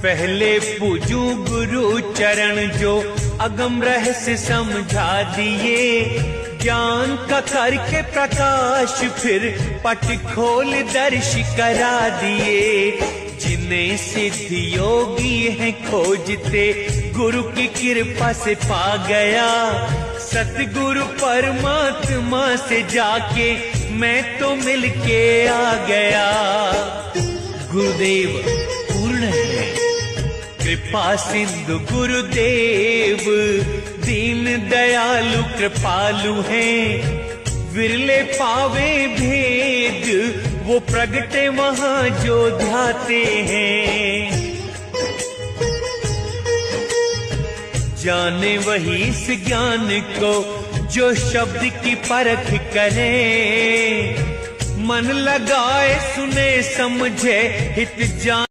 पहले पूजू गुरु चरण जो अगम रहस्य समझा दिए, ज्ञान का करके प्रकाश फिर पट खोल दर्श करा दिए। जिन्हें सिद्ध योगी हैं खोजते गुरु की कृपा से पा गया, सतगुरु परमात्मा से जाके मैं तो मिलके आ गया। गुरुदेव पूर्ण है कृपा सिंधु गुरुदेव, दीन दयालु कृपालु हैं, विरले पावे भेद वो प्रगटे वहां जो ध्याते हैं। जाने वही इस ज्ञान को जो शब्द की परख करे, मन लगाए सुने समझे हित जान